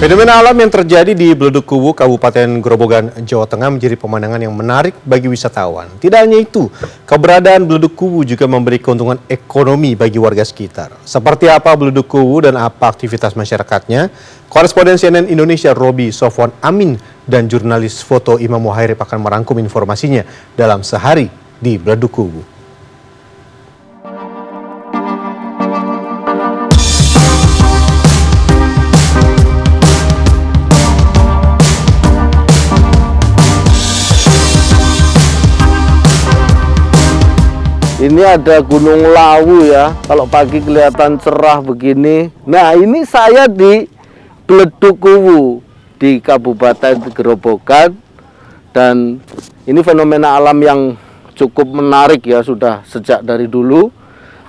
Fenomena alam yang terjadi di Bledugkuwu, Kabupaten Grobogan, Jawa Tengah menjadi pemandangan yang menarik bagi wisatawan. Tidak hanya itu, keberadaan Bledugkuwu juga memberi keuntungan ekonomi bagi warga sekitar. Seperti apa Bledugkuwu dan apa aktivitas masyarakatnya? Koresponden CNN Indonesia Roby Sofwan Amin dan jurnalis foto Imam Muhairib akan merangkum informasinya dalam sehari di Bledugkuwu. Ini ada Gunung Lawu ya, kalau pagi kelihatan cerah begini. Nah, ini saya di Bledugkuwu di Kabupaten Grobogan, dan ini fenomena alam yang cukup menarik ya, sudah sejak dari dulu.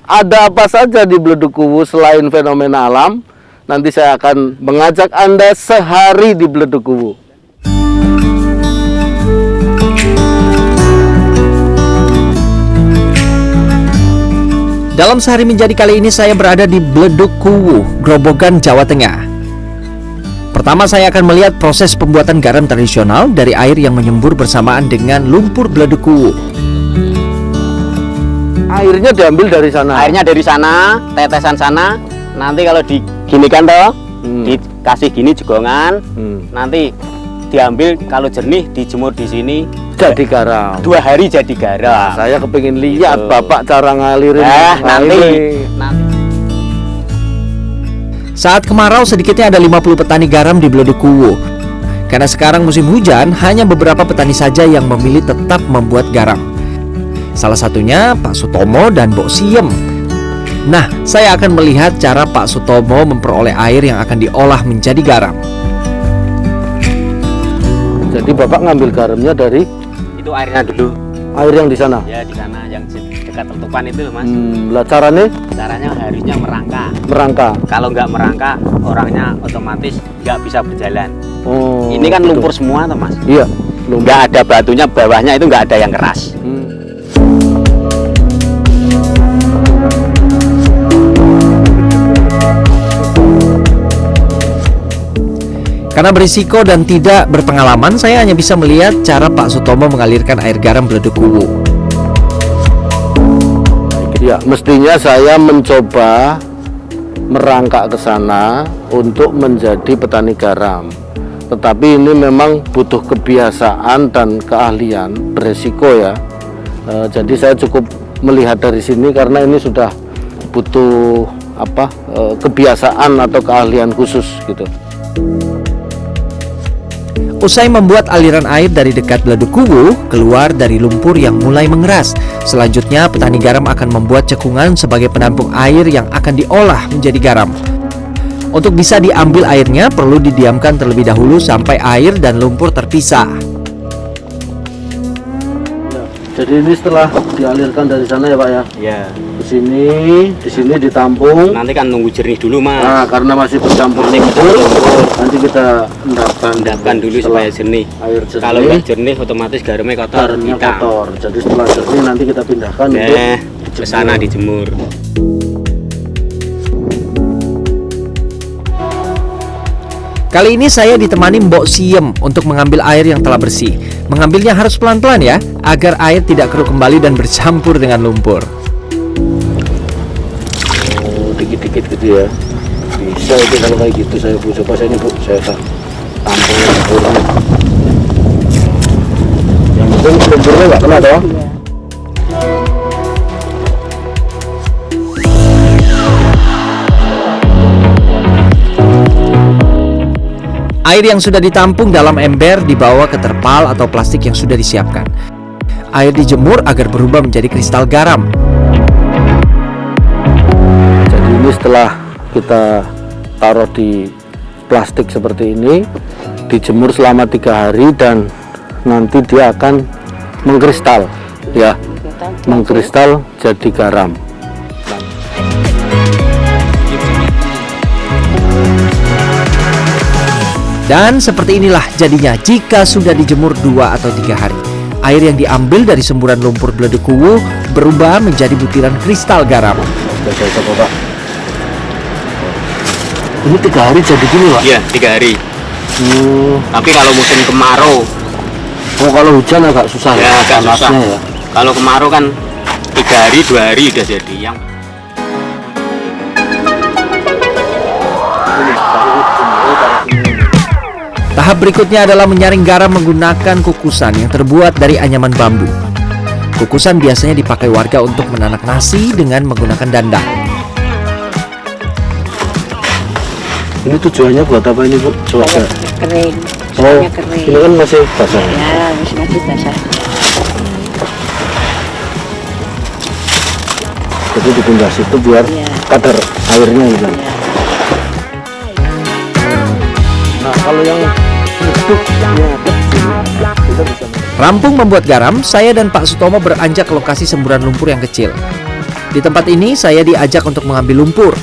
Ada apa saja di Bledugkuwu selain fenomena alam? Nanti saya akan mengajak Anda sehari di Bledugkuwu. Dalam sehari menjadi kali ini saya berada di Bledugkuwu, Grobogan, Jawa Tengah. Pertama saya akan melihat proses pembuatan garam tradisional dari air yang menyembur bersamaan dengan lumpur Bledugkuwu. Airnya diambil dari sana? Airnya dari sana, tetesan sana. Nanti kalau diginikan toh, dikasih gini jegongan, nanti diambil, kalau jernih dijemur di sini. Jadi garam. 2 hari jadi garam. Nah, saya kepingin lihat Bapak cara ngalirin. Nanti. Saat kemarau sedikitnya ada 50 petani garam di Bledugkuwu. Karena sekarang musim hujan, hanya beberapa petani saja yang memilih tetap membuat garam. Salah satunya Pak Sutomo dan Mbok Siem. Nah, saya akan melihat cara Pak Sutomo memperoleh air yang akan diolah menjadi garam. Jadi Bapak ngambil garamnya dari? Itu airnya dulu. Air yang di sana? Ya, di sana yang dekat tutupan itu Mas. Lah caranya? Caranya harusnya merangka. Merangka. Kalau nggak merangka, orangnya otomatis nggak bisa berjalan. Oh, ini kan betul. lumpur semua tuh Mas. Iya. Nggak ada batunya, bawahnya itu nggak ada yang keras. Karena berisiko dan tidak berpengalaman, saya hanya bisa melihat cara Pak Sutomo mengalirkan air garam Bledugkuwu. Ya, mestinya saya mencoba merangkak ke sana untuk menjadi petani garam. Tetapi ini memang butuh kebiasaan dan keahlian, beresiko ya. Jadi saya cukup melihat dari sini karena ini sudah butuh kebiasaan atau keahlian khusus gitu. Usai membuat aliran air dari dekat Bledugkuwu keluar dari lumpur yang mulai mengeras. Selanjutnya petani garam akan membuat cekungan sebagai penampung air yang akan diolah menjadi garam. Untuk bisa diambil airnya perlu didiamkan terlebih dahulu sampai air dan lumpur terpisah. Jadi ini setelah dialirkan dari sana ya Pak ya? Ya. Ke sini, di sini ditampung. Nanti kan nunggu jernih dulu Mas. Nah, karena masih bercampur lumpur, nanti kita endapkan dulu supaya jernih. Air jernih. Kalau nggak jernih otomatis garamnya kotor. Garamnya kotor. Jadi setelah jernih nanti kita pindahkan untuk ke sana dijemur. Kali ini saya ditemani Mbok Siem untuk mengambil air yang telah bersih. Mengambilnya harus pelan-pelan ya, agar air tidak keruh kembali dan bercampur dengan lumpur. Oh, dikit-dikit gitu ya. Bisa itu kalau kayak gitu. Saya coba saya tampung lumpurnya. Yang penting lumpurnya nggak kena toh. Air yang sudah ditampung dalam ember dibawa ke terpal atau plastik yang sudah disiapkan. Air dijemur agar berubah menjadi kristal garam. Jadi ini setelah kita taruh di plastik seperti ini, dijemur selama 3 hari dan nanti dia akan mengkristal, ya, mengkristal jadi garam. Dan seperti inilah jadinya jika sudah dijemur 2 atau 3 hari. Air yang diambil dari semburan lumpur Bledugkuwu berubah menjadi butiran kristal garam. Sudah saya coba Pak. Ini 3 hari jadi gini, Pak? Iya, 3 hari. Tapi kalau musim kemarau, Oh, kalau hujan agak susah ya agak susah. panasnya ya. Kalau kemarau kan 3 hari, 2 hari udah jadi. Yang Tahap berikutnya adalah menyaring garam menggunakan kukusan yang terbuat dari anyaman bambu. Kukusan biasanya dipakai warga untuk menanak nasi dengan menggunakan dandang. Ini tujuannya buat apa ini, Bu? Coba ya. Kering, Oh, soalnya kering. ini kan masih basah. Ya, masih basah. Jadi dipindah situ biar Iya. kadar airnya gitu. Ya. Nah, kalau yang bentuknya kecil, kita bisa Rampung membuat garam, saya dan Pak Sutomo beranjak ke lokasi semburan lumpur yang kecil. Di tempat ini saya diajak untuk mengambil lumpur.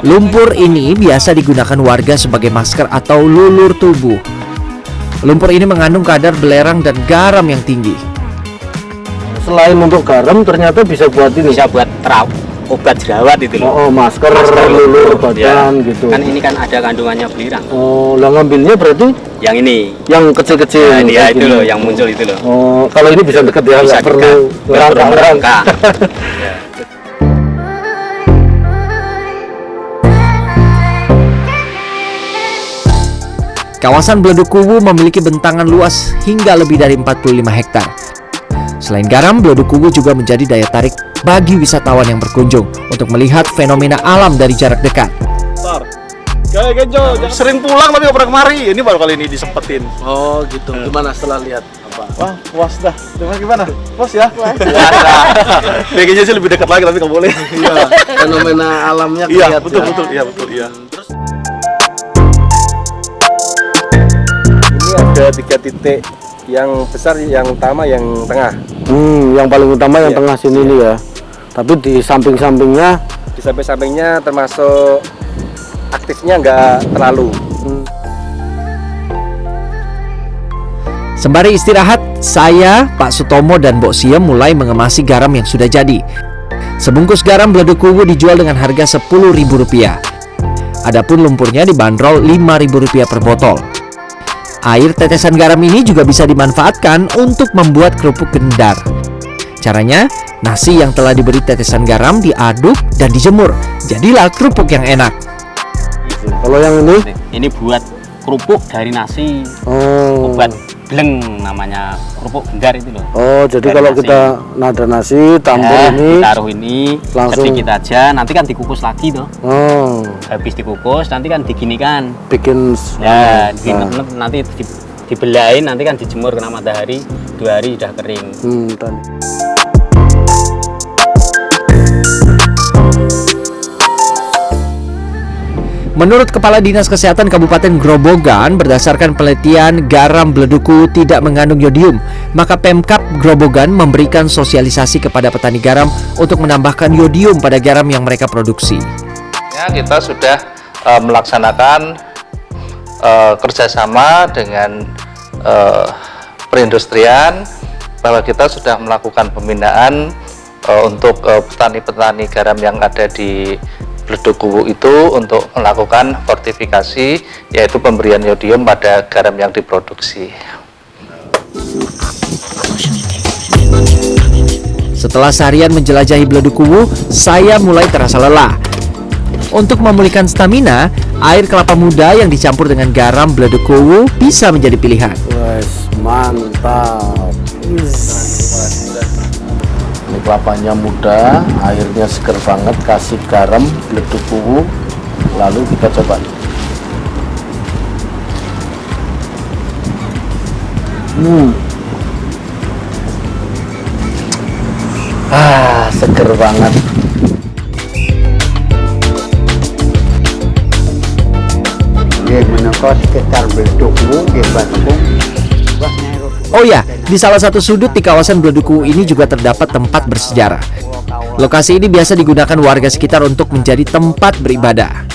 Lumpur ini biasa digunakan warga sebagai masker atau lulur tubuh. Lumpur ini mengandung kadar belerang dan garam yang tinggi. Selain untuk garam, ternyata bisa buat ini. bisa buat obat jerawat itu loh. Oh, masker, lulur badan Ya. gitu. Kan ini kan ada kandungannya belirang. Oh, lah ngambilnya berarti Yang ini. yang kecil-kecil. Nah, dia kayak itu gini. loh yang muncul itu loh. Oh, kalau ini bisa deket ya, Bisa nggak perlu dekat, nggak perlu rangka-rangka. merangkak. Kawasan Bledukuwu memiliki bentangan luas hingga lebih dari 45 hektar. Selain garam, Bledukuwu juga menjadi daya tarik bagi wisatawan yang berkunjung untuk melihat fenomena alam dari jarak dekat. Kayak Genjo, sering pulang tapi gak pernah kemari. Ini baru kali ini disempetin. Oh, gitu. Gimana setelah lihat apa? Wah, puas dah. Gimana? Puas ya? Puas. Pengennya sih lebih dekat lagi tapi nggak boleh. Iya, fenomena alamnya Iya, kelihatan. betul. Iya, betul. Iya. Terus Ini ada 3 titik yang besar, yang utama, yang tengah. yang paling utama yang Iya. tengah sini nih ya. Tapi di samping-sampingnya Di samping-sampingnya termasuk aktifnya nggak terlalu. Sembari istirahat, saya, Pak Sutomo, dan Mbok Siem mulai mengemasi garam yang sudah jadi. Sebungkus garam Bledukuwu dijual dengan harga Rp10.000. Adapun lumpurnya dibanderol Rp5.000 per botol. Air tetesan garam ini juga bisa dimanfaatkan untuk membuat kerupuk gendar. Caranya, nasi yang telah diberi tetesan garam diaduk dan dijemur. Jadilah kerupuk yang enak. kalau yang ini Ini buat kerupuk dari nasi. oh. Obat bleng namanya, kerupuk gendar itu loh. Oh, jadi Dari kalau nasi. kita nada nasi tambah Ya, ini ditaruh ini langsung. sedikit aja, nanti kan dikukus lagi tuh. oh, Habis dikukus nanti kan diginikan. bikin Ya, nah. nanti dibelain, nanti kan dijemur kena matahari 2 hari udah kering. tadi. Menurut Kepala Dinas Kesehatan Kabupaten Grobogan, berdasarkan penelitian garam Bledukuwu tidak mengandung yodium, maka Pemkab Grobogan memberikan sosialisasi kepada petani garam untuk menambahkan yodium pada garam yang mereka produksi. Ya, kita sudah melaksanakan kerjasama dengan perindustrian, bahwa kita sudah melakukan pembinaan untuk petani-petani garam yang ada di Bledukuwu itu untuk melakukan fortifikasi, yaitu pemberian yodium pada garam yang diproduksi. Setelah seharian menjelajahi Bledukuwu, saya mulai terasa lelah. Untuk memulihkan stamina, air kelapa muda yang dicampur dengan garam Bledukuwu bisa menjadi pilihan. Wes, mantap. Ini kelapanya muda, airnya seger banget, kasih garam Bledukuwu, lalu kita coba. Seger banget. Oh ya, di salah satu sudut di kawasan Bledukuwu ini juga terdapat tempat bersejarah. Lokasi ini biasa digunakan warga sekitar untuk menjadi tempat beribadah.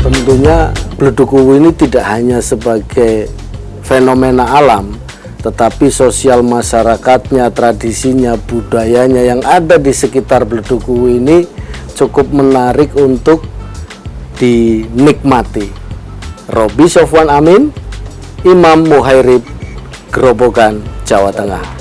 Tentunya Bledukuwu ini tidak hanya sebagai fenomena alam, tetapi sosial masyarakatnya, tradisinya, budayanya yang ada di sekitar Bledukuwu ini cukup menarik untuk dinikmati. Robi Sofwan Amin, Imam Muhairib, Grobogan, Jawa Tengah.